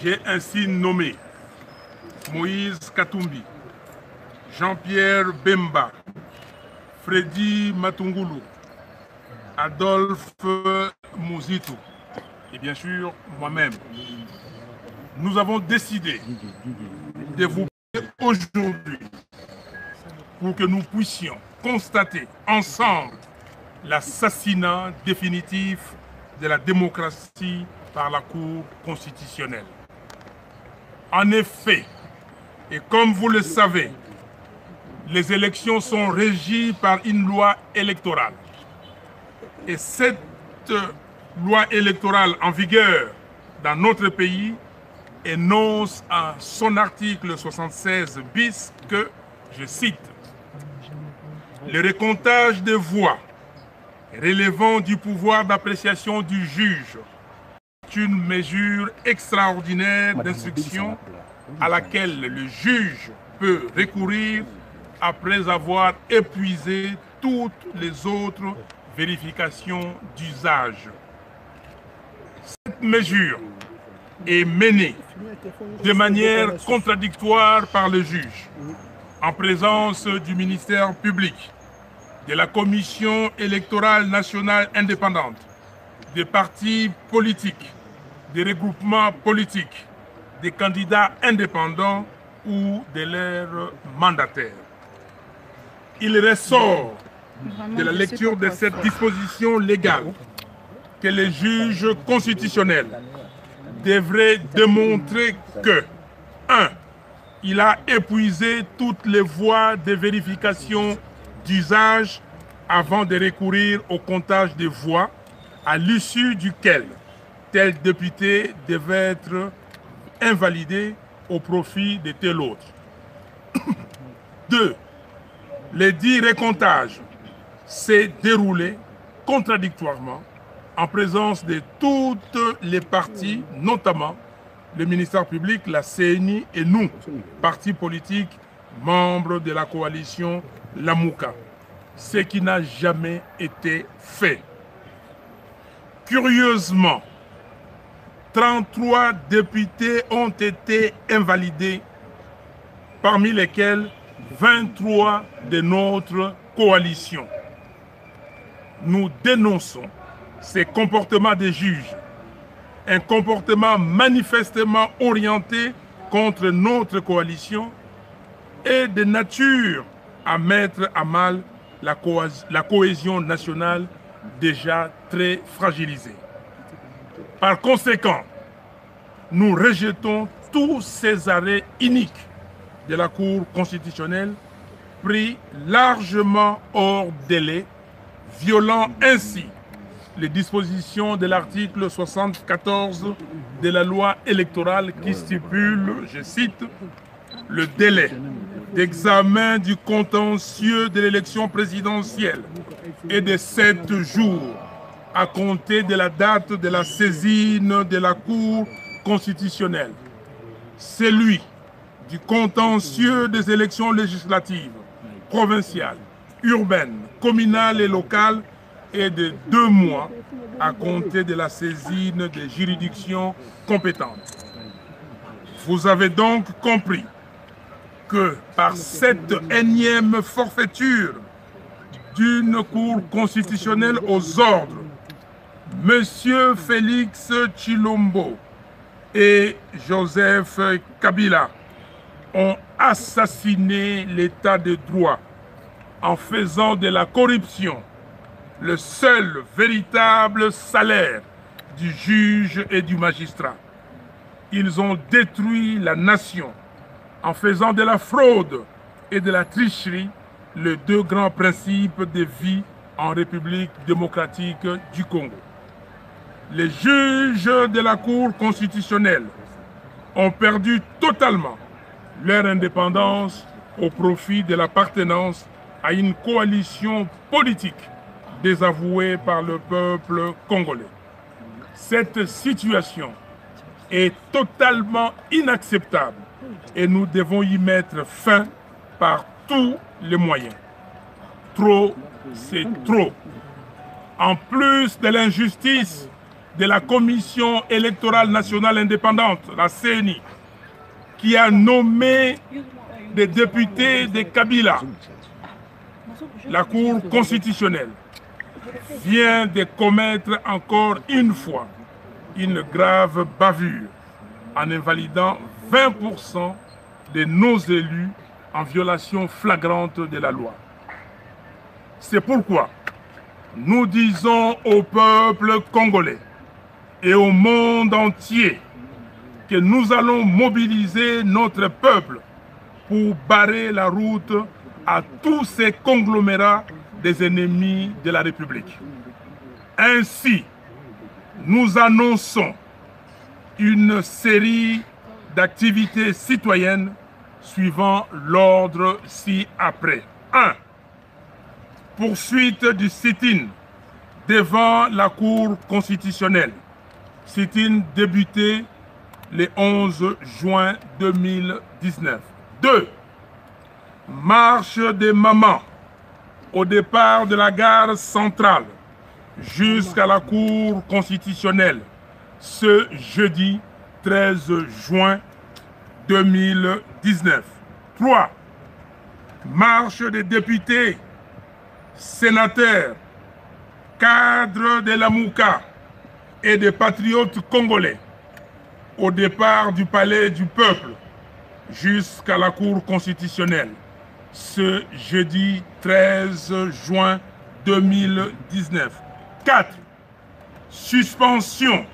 J'ai ainsi nommé Moïse Katumbi, Jean-Pierre Bemba, Freddy Matungulu, Adolphe Mouzitou et bien sûr moi-même. Nous avons décidé de vous parler aujourd'hui pour que nous puissions constater ensemble l'assassinat définitif de la démocratie par la Cour constitutionnelle. En effet, et comme vous le savez, les élections sont régies par une loi électorale. Et cette loi électorale en vigueur dans notre pays énonce en son article 76 bis que, je cite, « Le recomptage des voix relevant du pouvoir d'appréciation du juge est une mesure extraordinaire d'instruction à laquelle le juge peut recourir après avoir épuisé toutes les autres vérifications d'usage. Cette mesure est menée de manière contradictoire par le juge, en présence du ministère public, de la Commission électorale nationale indépendante, des partis politiques, des regroupements politiques, des candidats indépendants ou de leurs mandataires. Il ressort de la lecture de cette disposition légale que les juges constitutionnels devraient démontrer que 1. Il a épuisé toutes les voies de vérification d'usage avant de recourir au comptage des voix, à l'issue duquel tel député devait être invalidé au profit de tel autre. 2. Le dit recomptage s'est déroulé contradictoirement en présence de toutes les parties, notamment le ministère public, la CENI et nous, partis politiques, membres de la coalition Lamouka, ce qui n'a jamais été fait. Curieusement, 33 députés ont été invalidés, parmi lesquels 23 de notre coalition. Nous dénonçons ces comportements des juges, un comportement manifestement orienté contre notre coalition et de nature à mettre à mal la cohésion nationale déjà très fragilisée. Par conséquent, nous rejetons tous ces arrêts iniques de la Cour constitutionnelle pris largement hors délai, violant ainsi les dispositions de l'article 74 de la loi électorale qui stipule, je cite, le délai d'examen du contentieux de l'élection présidentielle est de 7 jours à compter de la date de la saisine de la Cour constitutionnelle. Celui du contentieux des élections législatives, provinciales, urbaines, communales et locales est de 2 mois à compter de la saisine des juridictions compétentes. Vous avez donc compris que par cette énième forfaiture d'une Cour constitutionnelle aux ordres, M. Félix Tshilombo et Joseph Kabila ont assassiné l'état de droit en faisant de la corruption le seul véritable salaire du juge et du magistrat. Ils ont détruit la nation en faisant de la fraude et de la tricherie les 2 grands principes de vie en République démocratique du Congo. Les juges de la Cour constitutionnelle ont perdu totalement leur indépendance au profit de l'appartenance à une coalition politique désavouée par le peuple congolais. Cette situation est totalement inacceptable et nous devons y mettre fin par tous les moyens. Trop, c'est trop. En plus de l'injustice de la Commission électorale nationale indépendante, la CENI, qui a nommé des députés de Kabila, la Cour constitutionnelle vient de commettre encore une fois une grave bavure en invalidant 20% de nos élus en violation flagrante de la loi. C'est pourquoi nous disons au peuple congolais et au monde entier que nous allons mobiliser notre peuple pour barrer la route à tous ces conglomérats des ennemis de la République. Ainsi, nous annonçons une série d'activités citoyennes suivant l'ordre ci-après. 1. Poursuite du sit-in devant la Cour constitutionnelle. Sit-in débuté le 11 juin 2019. 2. Marche des mamans au départ de la gare centrale jusqu'à la Cour constitutionnelle ce jeudi 13 juin 2019. 3. Marche des députés, sénateurs, cadres de la Mouka et des patriotes congolais au départ du Palais du Peuple jusqu'à la Cour constitutionnelle ce jeudi 13 juin 2019. 4. Suspension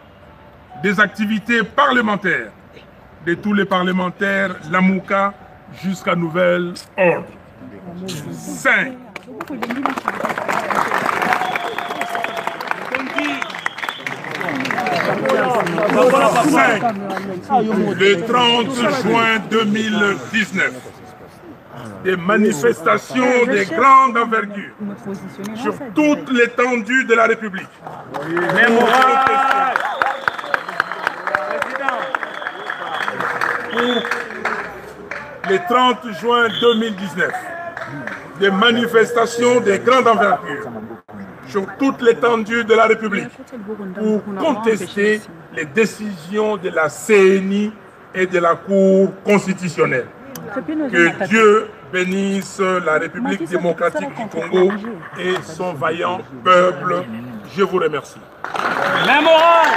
des activités parlementaires de tous les parlementaires Lamouka jusqu'à nouvel ordre. 5. Le 30 juin 2019, des manifestations de grande envergure sur toute l'étendue de la République. Le 30 juin 2019, des manifestations de grande envergure sur toute l'étendue de la République pour contester les décisions de la CENI et de la Cour constitutionnelle. Que Dieu bénisse la République démocratique du Congo et son vaillant peuple. Je vous remercie. La morale.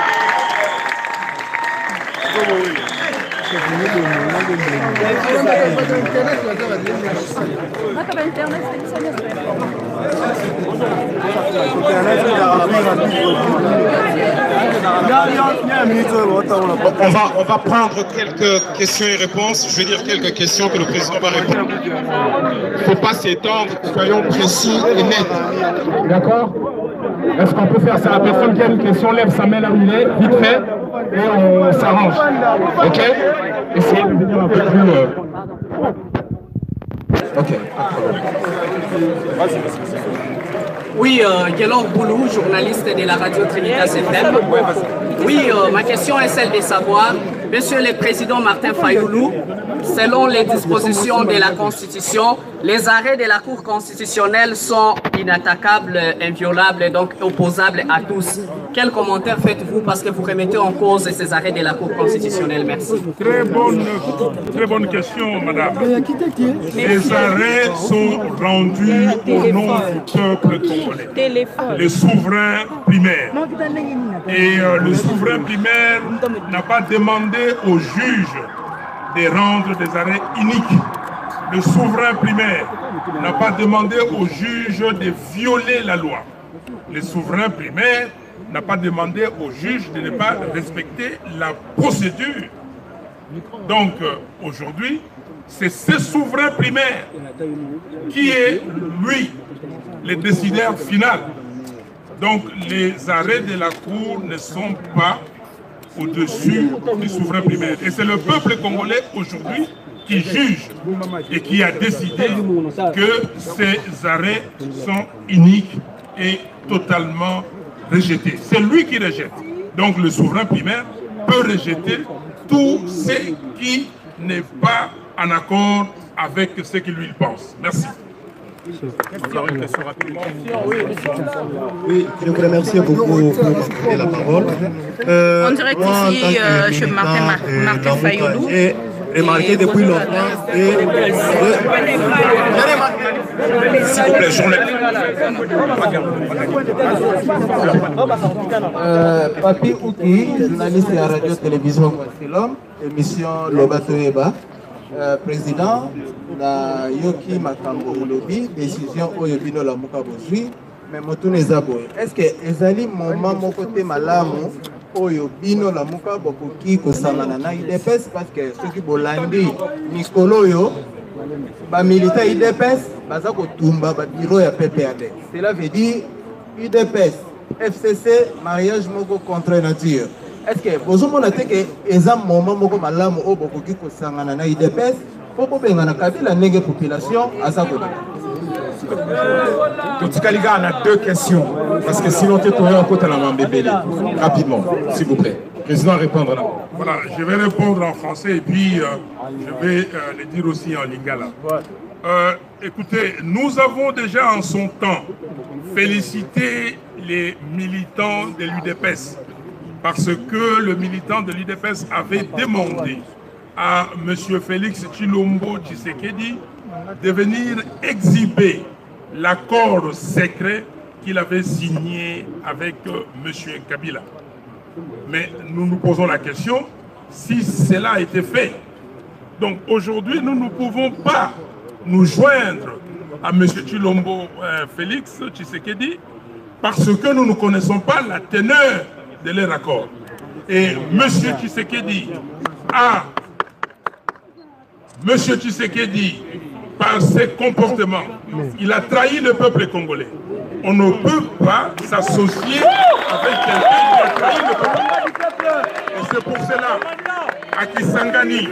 On va prendre quelques questions et réponses. Je vais dire quelques questions que le président va répondre. Il ne faut pas s'étendre, soyons précis et nets. D'accord? Est-ce qu'on peut faire ça? La personne qui a une question lève sa main là où il est, vite fait, et on s'arrange. Ok? Essayez de venir un peu plus... Ok. Oui, Guélor Boulou, journaliste de la radio Trinitas FM. Oui, ma question est celle de savoir, Monsieur le Président Martin Fayoulou, selon les dispositions de la Constitution, les arrêts de la Cour constitutionnelle sont inattaquables, inviolables, donc opposables à tous. Quel commentaire faites-vous parce que vous remettez en cause ces arrêts de la Cour constitutionnelle? Merci. Très bonne question, madame. Les arrêts sont rendus au nom du peuple congolais, le souverain primaire. Et le souverain primaire n'a pas demandé aux juges de rendre des arrêts iniques. Le souverain primaire n'a pas demandé aux juges de violer la loi. Le souverain primaire n'a pas demandé aux juges de ne pas respecter la procédure. Donc aujourd'hui, c'est ce souverain primaire qui est, lui, le décideur final. Donc les arrêts de la Cour ne sont pas au-dessus du souverain primaire. Et c'est le peuple congolais aujourd'hui qui juge et qui a décidé que ces arrêts sont iniques et totalement rejetés. C'est lui qui rejette. Donc le souverain primaire peut rejeter tout ce qui n'est pas en accord avec ce qu'il lui pense. Merci. Encore une question rapidement. Oui, je vous remercie beaucoup pour m'accorder la parole. On dirait qu'ici, chez Martin Fayoulou, remarqué depuis longtemps et s'il vous plaît, Papi Ouki, journaliste de la radio-télévision Wasilom, émission Lobato Eba, président na Yoki Makambo Ulobi, décision Oyobino la Mukabozui, mais Motune Zaboy. Est-ce que Ezali moment mon côté malamu Oyobino la Mukaboki Kosangana na IDPS parce que ceux qui bolandi Nikoloyo, ba militaire IDPS, baza ko tumba ba bureau ya PPAD. Cela veut dire IDPS, FCC, mariage moko contre nature. Est-ce que vous avez que les moments où vous avez dit que vous avez dit que vous avez dit population à sa côté. On a deux questions. Parce que sinon, tu es en côté de la bébé. Rapidement, s'il vous plaît. Président, répondre là. Voilà, je vais répondre en français et puis je vais le dire aussi en lingala. Écoutez, nous avons déjà en son temps félicité les militants de l'UDPS. Parce que le militant de l'UDPS avait demandé à M. Félix Tshilombo Tshisekedi de venir exhiber l'accord secret qu'il avait signé avec M. Kabila. Mais nous nous posons la question si cela a été fait. Donc aujourd'hui, nous ne pouvons pas nous joindre à M. Tshilombo Félix Tshisekedi parce que nous ne connaissons pas la teneur de leur accord. Et M. Tshisekedi par ses comportements, il a trahi le peuple congolais. On ne peut pas s'associer avec quelqu'un qui a trahi le peuple. Et c'est pour cela, à Kisangani,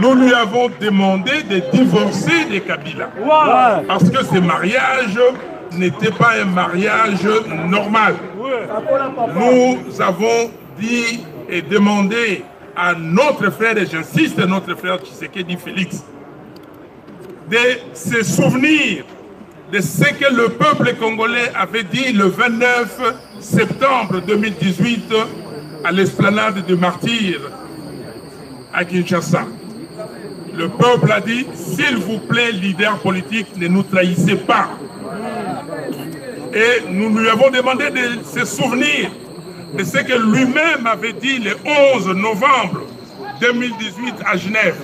nous lui avons demandé de divorcer de Kabila. Parce que ce mariage n'était pas un mariage normal. Nous avons dit et demandé à notre frère, et j'insiste, notre frère Tshisekedi Félix, de se souvenir de ce que le peuple congolais avait dit le 29 septembre 2018 à l'esplanade du Martyr à Kinshasa. Le peuple a dit, s'il vous plaît, leader politique, ne nous trahissez pas. Et nous lui avons demandé de se souvenir de ce que lui-même avait dit le 11 novembre 2018 à Genève,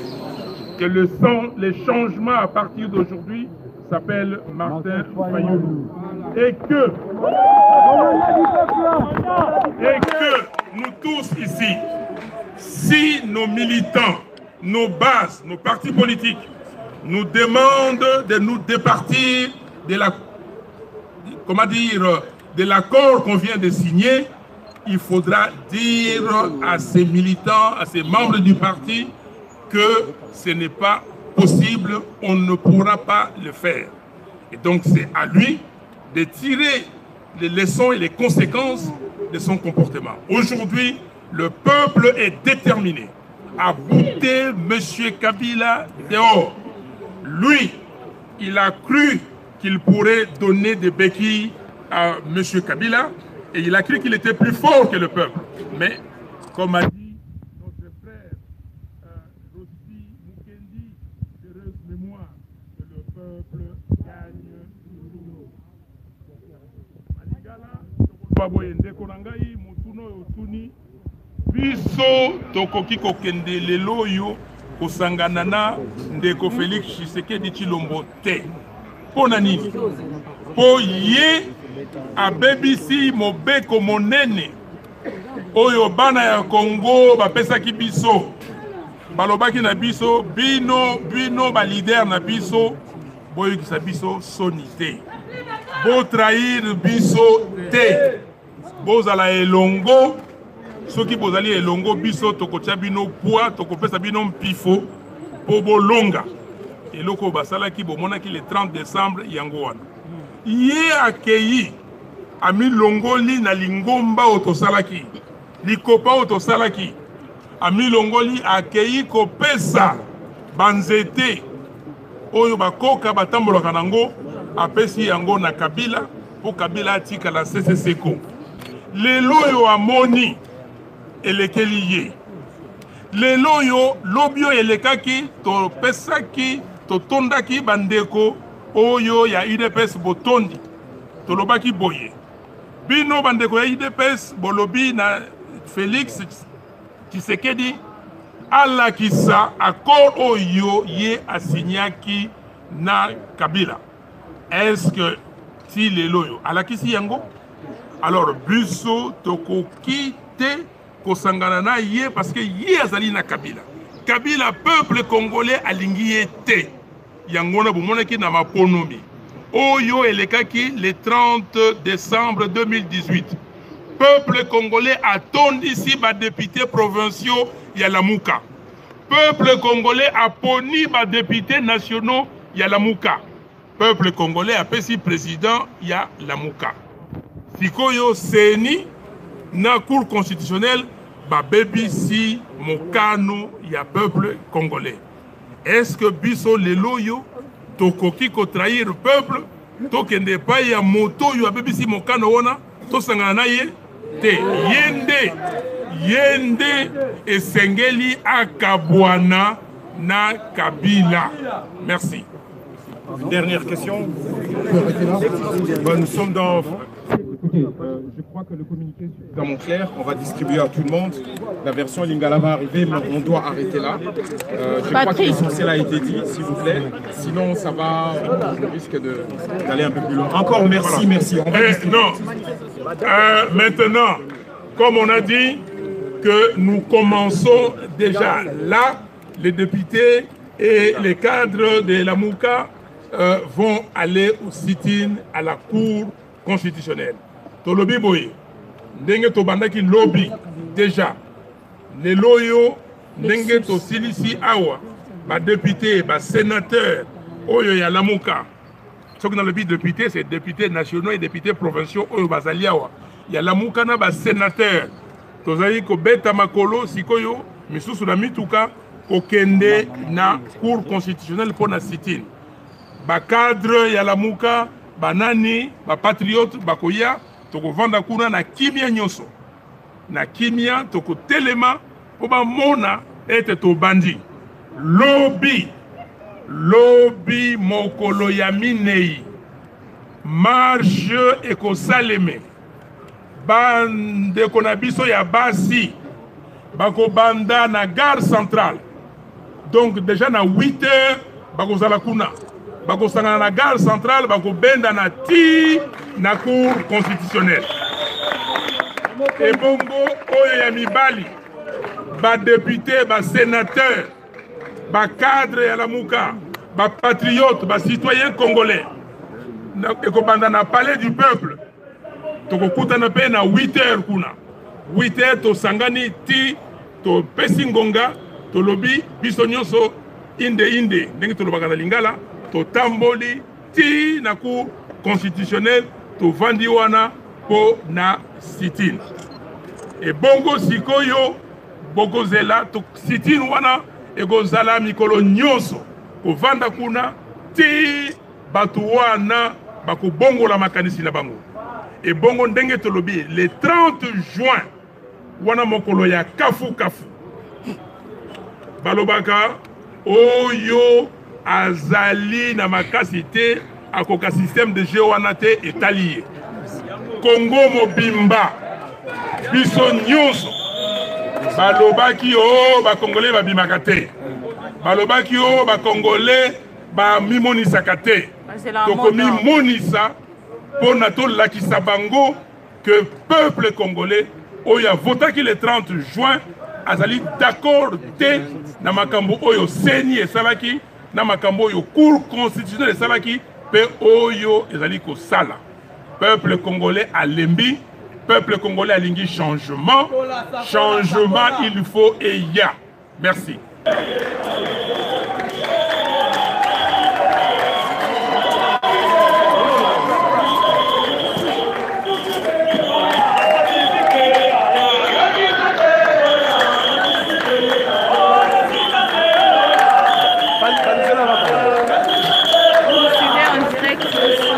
que les changements à partir d'aujourd'hui s'appellent Martin Fayoulou. Et que nous tous ici, si nos militants, nos bases, nos partis politiques nous demandent de nous départir de la de l'accord qu'on vient de signer, il faudra dire à ces militants, à ces membres du parti que ce n'est pas possible, on ne pourra pas le faire. Et donc c'est à lui de tirer les leçons et les conséquences de son comportement. Aujourd'hui, le peuple est déterminé à bouter M. Kabila dehors. Lui, il a cru qu'il pourrait donner des béquilles à M. Kabila et il a cru qu'il était plus fort que le peuple. Mais, comme a dit notre frère Rossi Mukendi, heureuse mémoire, que le peuple gagne toujours. Biso tokoki kokende lelo yo kosangana na ndeko Félix Tshisekedi Tshilombo te. Pona nini? Po ye abebisi mobeko monene oyo bana ya Congo bapesaki biso. Balobaki na biso bino ba leader na biso boyokisa biso soni te. Bo trahir biso te. Bozala elongo. Soki bozali elongo biso tokotia bino poa tokopesa bino mpifo po bolonga. Eloko basalaki bomonaki le 30 décembre yango wana. Ye akei ami longoli na lingomba otosalaki. Likopa otosalaki. Ami longoli akei kopesa banzete oyo bakoka batambolaka nango apesi yango na Kabila pour Kabila atika la CCCCO. Lelo yo amoni elekeli ye. Lelo yo lobio elekaki to pesaki to tondaki bandeko oyo ya UDPS botondi to lobaki boye. Bino bandeko ya UDPS bolobi na Félix Tshisekedi alakisa accord oyo ye asignaki na Kabila. Est-ce que si lelo yo alakisi yango? Alors biso toko kite kosangana na ye parce que ye azali na Kabila. Kabila peuple congolais alingi ye te. Yango na bumonaki na maponomi. Oyo elekaki le 30 décembre 2018. Peuple congolais attondi ici ba députés provinciaux ya Lamuka. Peuple congolais a poni ba députés nationaux ya Lamuka. Peuple congolais a pesi président ya Lamuka. Sikoyo seni na cour constitutionnelle ba BBC mokano ya peuple congolais. Est-ce que biso lelo yo tokoki ko trahir peuple tokende pa ya moto yo BBC mokano wana to sangana na ye te yende esengeli akabwana na Kabila. Merci. Une dernière question. Nous sommes dans... Écoutez, je crois que le communiqué est suffisamment clair. On va distribuer à tout le monde. La version Lingala va arriver, mais on doit arrêter là. Je crois que l'essentiel a été dit, s'il vous plaît. Sinon, ça va... On risque d'aller un peu plus loin. Encore merci, merci. On va maintenant, comme on a dit que nous commençons déjà là, les députés et les cadres de la Mouka vont aller au sit-in à la Cour constitutionnelle. Tolobi boye, ndenge to bandaki lobby déjà, les loyo, ndenge to silisi awa, ba député, ba sénateur, oyo ya Lamuka. Ce qu'on a le but de député, c'est députés nationaux et députés provinciaux, oyo bazali awa. Ya Lamuka na ba sénateur. Tozali ko beta makolo sikoyo, misusu na mituka, kokende na Cour constitutionnelle pour na sit-in. Ba cadre ya Lamuka, banani, ba patriote, bakoya, toko vanda kuna na kimia nyoso. Na kimia, toko telema, po ba mona ete to bandi. Lobby mokolo ya minei. Marche eko saleme. Bande konabiso ya basi. Bako banda na gare centrale. Donc déjà na 8 heures, bako zala kuna. Bako sangana na gare centrale, bako benda na ti na cour constitutionnelle. Et bongo oyo ya mibali, ba député, ba sénateur, ba cadre ya Lamuka, ba patriote, ba citoyen congolais. Eko banda na palais du peuple. Toko kuta na pe na 8 heures kuna. 8 heures to sangani ti to pesi ngonga to lobi biso nyonso inde ndenge to lobaka na Lingala to tamboli ti na cour constitutionnelle to vandi wana po na sit-in. E bongo sikoyo boko zela to sit-in wana ekozala mikolo nyonso ko vanda kuna ti batu wana bako bongo la makanisi na bango. Et bongo ndenge tolobi le 30 juin wana mokolo ya kafu balobaka oyo azali na makasi te akoka système de jeu wana te etaliye Congo mobimba biso nyonso balobaki o ba congolais babimaka te balobaki o ba congolais ba mimonisaka te tokomi monisa pour nato lakisa bango que peuple congolais oya votaki le 30 juin azali d'accord te na makambo oyo seni esalaki na makambo oyo cour constitutionnelle esalaki pe oyo ezali kosala. Peuple congolais alembi, peuple congolais alingi changement il faut et il y a. Merci. Vous suivez en direct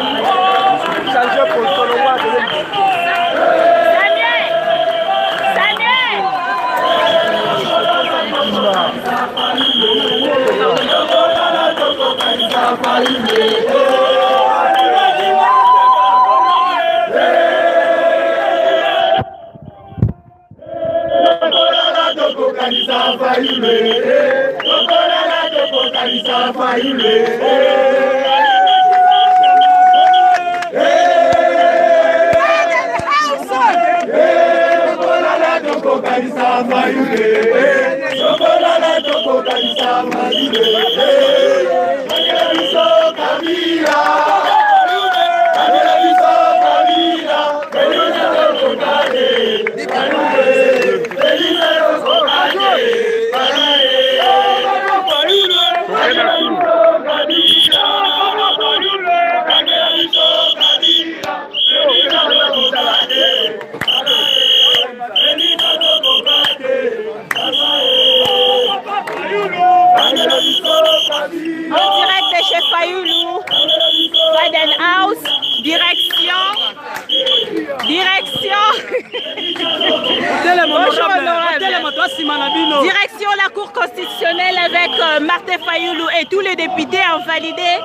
Direction la Cour constitutionnelle avec Martin Fayoulou et tous les députés en validé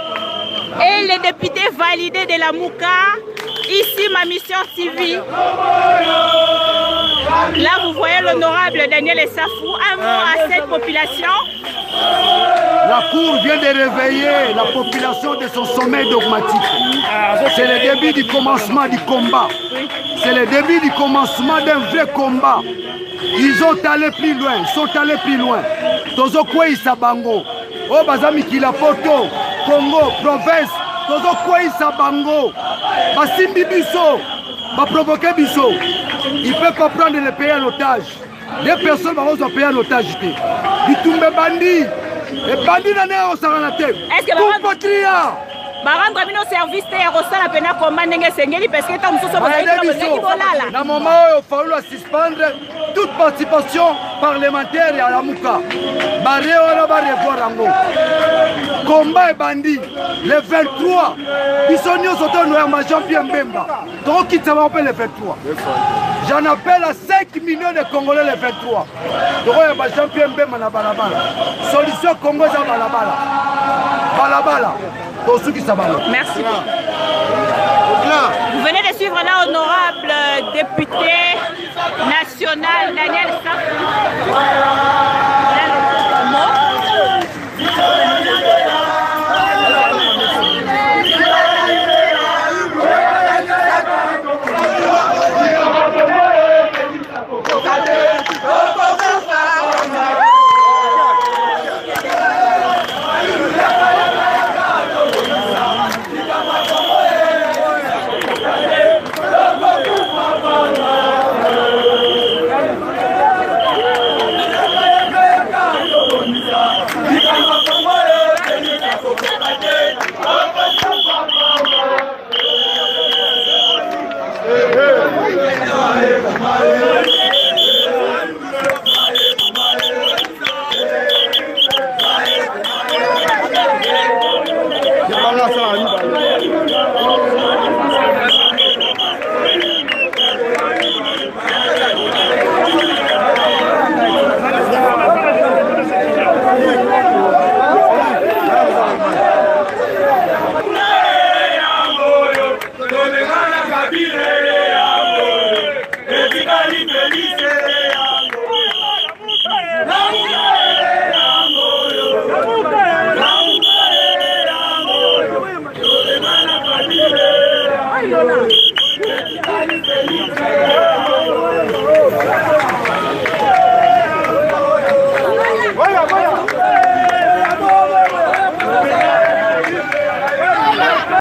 et les députés validés de la Mouka. Ici ma mission civile. Là vous voyez l'honorable Daniel Essafou, un mot à cette population. La Cour vient de réveiller la population de son sommeil dogmatique. C'est le début du commencement du combat. C'est le début du commencement d'un vrai combat. Ils ont allé plus loin, ils sont allés plus loin. Tozo Kwei Sabango, oh Bazami Kilapoto, Congo, province, Tozo Kwei Sabango, Basimbi Bisso, va provoquer Bisso. Il ne peut pas prendre les pays en otage. Des personnes vont se payer en otage. Ils tombent bandits. Et bandits n'en est au Saranate. Est-ce que Barandra bino service te rosala pena commande nge sengeli parce que ta musoso bazali na moment il faut suspendre toute participation parlementaire à la Mouka. Baré on va revoir ango. Combat et bandit le 23. Ils sont venus sauter nous à Jean-Pierre Mbemba. Donc qui ça va appeler le 23. J'en appelle à 5 millions de Congolais le 23. Donc il y a Jean-Pierre Mbemba na balabala. Solution Congo za balabala. Balabala. Merci. Vous venez de suivre l'honorable député national Daniel Essafou. Ay, Lola.